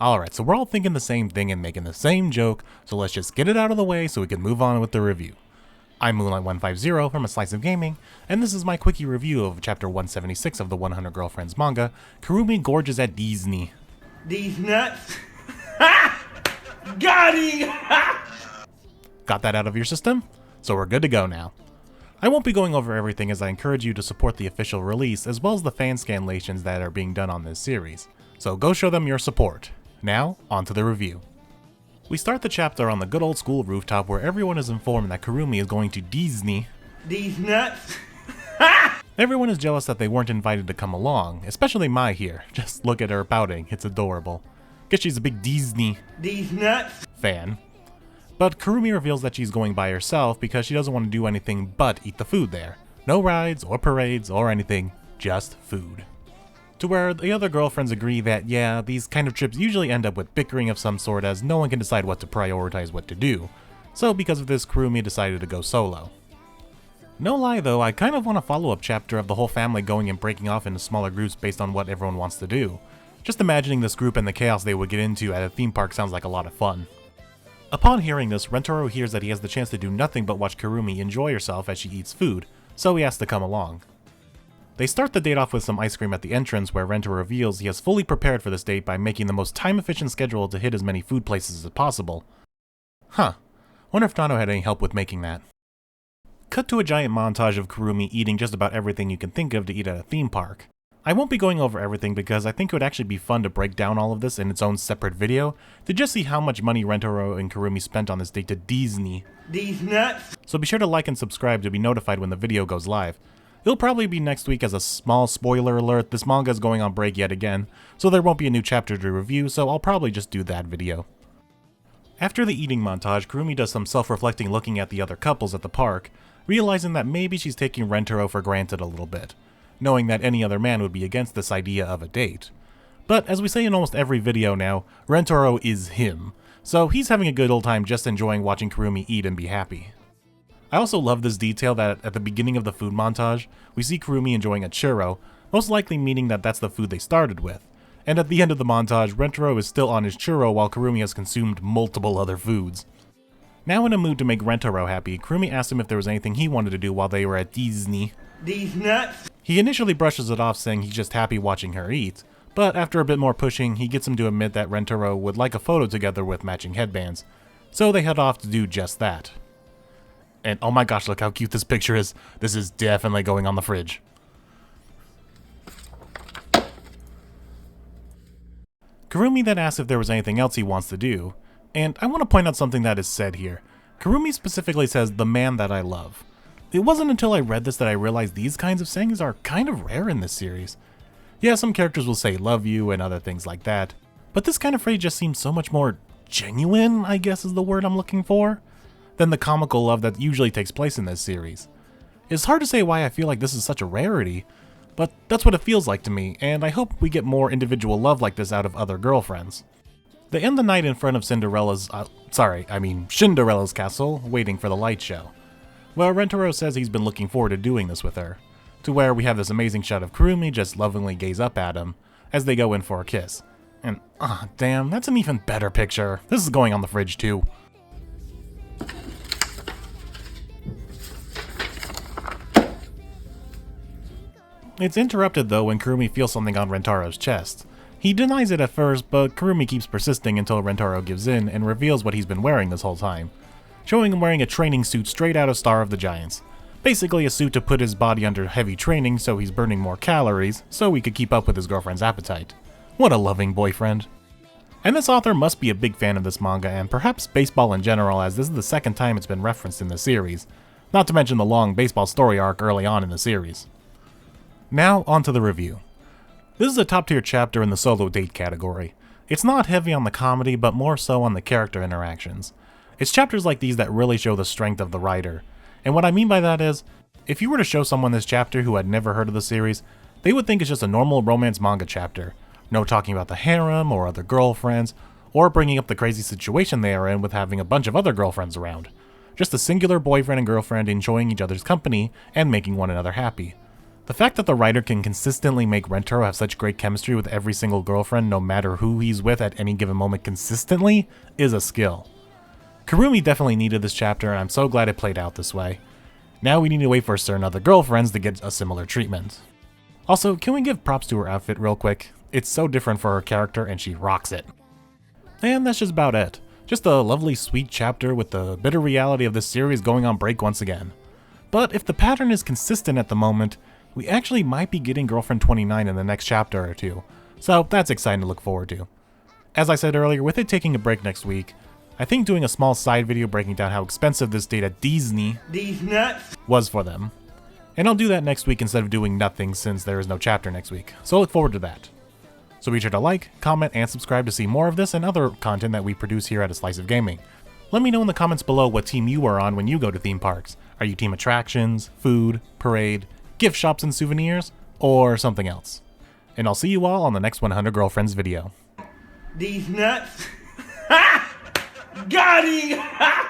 Alright, so we're all thinking the same thing and making the same joke, so let's just get it out of the way so we can move on with the review. I'm Moonlight150 from A Slice of Gaming, and this is my quickie review of chapter 176 of the 100 Girlfriends manga, Kurumi Gorges at Disney. These nuts? Got him! Got that out of your system? So we're good to go now. I won't be going over everything as I encourage you to support the official release as well as the fan scanlations that are being done on this series, so go show them your support. Now, on to the review. We start the chapter on the good old school rooftop where everyone is informed that Kurumi is going to Disney. These nuts? Everyone is jealous that they weren't invited to come along, especially Mai here. Just look at her pouting, it's adorable. Guess she's a big Disney These nuts? fan. But Kurumi reveals that she's going by herself because she doesn't want to do anything but eat the food there. No rides or parades or anything, just food. To where the other girlfriends agree that, yeah, these kind of trips usually end up with bickering of some sort as no one can decide what to prioritize what to do. So because of this, Kurumi decided to go solo. No lie though, I kind of want a follow-up chapter of the whole family going and breaking off into smaller groups based on what everyone wants to do. Just imagining this group and the chaos they would get into at a theme park sounds like a lot of fun. Upon hearing this, Rentaro hears that he has the chance to do nothing but watch Kurumi enjoy herself as she eats food, so he asks to come along. They start the date off with some ice cream at the entrance where Rentaro reveals he has fully prepared for this date by making the most time-efficient schedule to hit as many food places as possible. Huh, wonder if Nano had any help with making that. Cut to a giant montage of Kurumi eating just about everything you can think of to eat at a theme park. I won't be going over everything because I think it would actually be fun to break down all of this in its own separate video to just see how much money Rentaro and Kurumi spent on this date to Disney. These nuts? So be sure to like and subscribe to be notified when the video goes live. It'll probably be next week. As a small spoiler alert, this manga is going on break yet again, so there won't be a new chapter to review, so I'll probably just do that video. After the eating montage, Kurumi does some self-reflecting looking at the other couples at the park, realizing that maybe she's taking Rentaro for granted a little bit, knowing that any other man would be against this idea of a date. But as we say in almost every video now, Rentaro is him, so he's having a good old time just enjoying watching Kurumi eat and be happy. I also love this detail that at the beginning of the food montage, we see Kurumi enjoying a churro, most likely meaning that that's the food they started with. And at the end of the montage, Rentaro is still on his churro while Kurumi has consumed multiple other foods. Now in a mood to make Rentaro happy, Kurumi asks him if there was anything he wanted to do while they were at Disney. These nuts? He initially brushes it off saying he's just happy watching her eat, but after a bit more pushing, he gets him to admit that Rentaro would like a photo together with matching headbands. So they head off to do just that. And oh my gosh, look how cute this picture is. This is definitely going on the fridge. Kurumi then asks if there was anything else he wants to do. And I want to point out something that is said here. Kurumi specifically says, "the man that I love." It wasn't until I read this that I realized these kinds of sayings are kind of rare in this series. Yeah, some characters will say love you and other things like that, but this kind of phrase just seems so much more genuine, I guess is the word I'm looking for, than the comical love that usually takes place in this series. It's hard to say why I feel like this is such a rarity, but that's what it feels like to me, and I hope we get more individual love like this out of other girlfriends. They end the night in front of Cinderella's castle, waiting for the light show. Well, Rentaro says he's been looking forward to doing this with her, to where we have this amazing shot of Kurumi just lovingly gaze up at him as they go in for a kiss. And, damn, that's an even better picture. This is going on the fridge too. It's interrupted though when Kurumi feels something on Rentaro's chest. He denies it at first, but Kurumi keeps persisting until Rentaro gives in and reveals what he's been wearing this whole time, showing him wearing a training suit straight out of Star of the Giants. Basically a suit to put his body under heavy training so he's burning more calories, so he could keep up with his girlfriend's appetite. What a loving boyfriend. And this author must be a big fan of this manga and perhaps baseball in general, as this is the second time it's been referenced in the series, not to mention the long baseball story arc early on in the series. Now, onto the review. This is a top tier chapter in the solo date category. It's not heavy on the comedy, but more so on the character interactions. It's chapters like these that really show the strength of the writer. And what I mean by that is, if you were to show someone this chapter who had never heard of the series, they would think it's just a normal romance manga chapter. No talking about the harem or other girlfriends, or bringing up the crazy situation they are in with having a bunch of other girlfriends around. Just a singular boyfriend and girlfriend enjoying each other's company and making one another happy. The fact that the writer can consistently make Rentaro have such great chemistry with every single girlfriend no matter who he's with at any given moment consistently is a skill. Kurumi definitely needed this chapter, and I'm so glad it played out this way. Now we need to wait for certain other girlfriends to get a similar treatment. Also, can we give props to her outfit real quick? It's so different for her character and she rocks it. And that's just about it. Just a lovely sweet chapter with the bitter reality of this series going on break once again. But if the pattern is consistent at the moment, we actually might be getting Girlfriend 29 in the next chapter or two, so that's exciting to look forward to. As I said earlier, with it taking a break next week, I think doing a small side video breaking down how expensive this date at Disney These nuts. was for them. And I'll do that next week instead of doing nothing since there is no chapter next week, so I look forward to that. So be sure to like, comment, and subscribe to see more of this and other content that we produce here at A Slice of Gaming. Let me know in the comments below what team you are on when you go to theme parks. Are you team attractions, food, parade, gift shops and souvenirs, or something else? And I'll see you all on the next 100 Girlfriends video. These nuts. Ha! Got him!